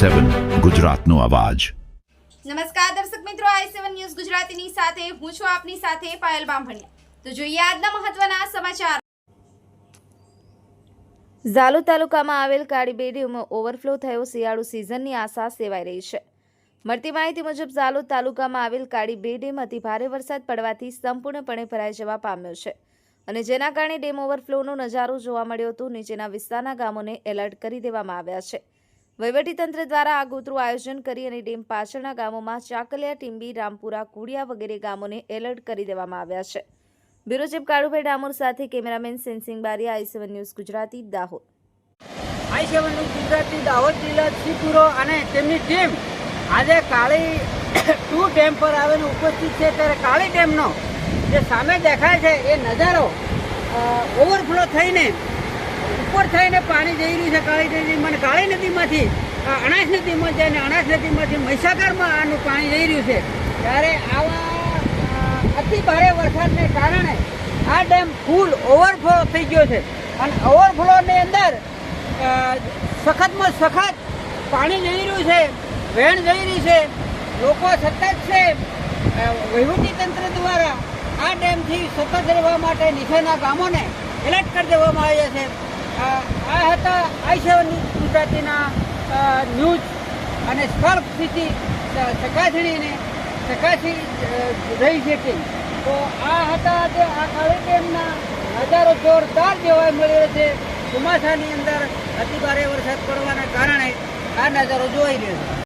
i7 ગુજરાતનો અવાજ। નમસ્કાર દર્શક મિત્રો, i7 ન્યૂઝ ગુજરાતીની સાથે હું છું આપની સાથે પાયલ બામભણિયા। તો જોઈએ આજના મહત્વના સમાચાર। ઝાલોદ તાલુકામાં આવેલ કાળી બે ડેમમાં ઓવરફ્લો થયો, શિયાળુ સિઝનની આશા સેવાઈ રહી છે। મળતી માહિતી મુજબ ઝાલોદ તાલુકામાં આવેલ કાળી બે ડેમ અતિ ભારે વરસાદ પડવાથી સંપૂર્ણપણે ભરાઈ જવા પામ્યો છે અને જેના કારણે ડેમ ઓવરફ્લોનો નજારો જોવા મળ્યો હતો। નીચેના વિસ્તારના ગામોને એલર્ટ કરી દેવામાં આવ્યા છે। વહીવટીતંત્ર દ્વારા આગોતરું આયોજન કરી અને ડેમ પાછળના ગામોમાં ચાકલિયા, ટીંબી, રામપુરા, કુડિયા વગેરે ગામોને એલર્ટ કરી દેવામાં આવ્યા છે। બ્યુરો ચીફ કાળુભાઈ ડામોર સાથે cameraman sensing Bariya, i7 news Gujarati, Dahod. i7 news Gujarati Dahod જિલ્લા શ્રીપુરો અને તેમની ટીમ આજે કાળી 2 ડેમ પર આવીને ઉપસ્થિત છે। ત્યારે કાળી ડેમનો જે સામે દેખાય છે એ નજારો ઓવરફ્લો થઈને ઉપર થઈને પાણી જઈ રહ્યું છે કાળી નદીમાં, અને કાળી નદીમાંથી અનાજ નદીમાં જાય અને અનાજ નદીમાંથી મહીસાગરમાં આનું પાણી જઈ રહ્યું છે। ત્યારે આવા અતિ ભારે વરસાદને કારણે આ ડેમ ફૂલ ઓવરફ્લો થઈ ગયો છે અને ઓવરફ્લોની અંદર સખતમાં સખત પાણી જઈ રહ્યું છે, વહેણ જઈ રહી છે। લોકો સતત છે, વહીવટીતંત્ર દ્વારા આ ડેમથી સતત રહેવા માટે નીચેના ગામોને એલર્ટ કરી દેવામાં આવ્યા છે। આ હતા i7 ન્યૂઝ ગુજરાતીના ન્યૂઝ અને સ્થળ સ્થિતિ ચકાસી રહી છે ટીમ। તો આ હતા જે આ કાળી ડેમના નજારો જોરદાર જોવા મળ્યો છે। ચોમાસાની અંદર અતિ ભારે વરસાદ પડવાના કારણે આ નજારો જોઈ રહ્યો છે।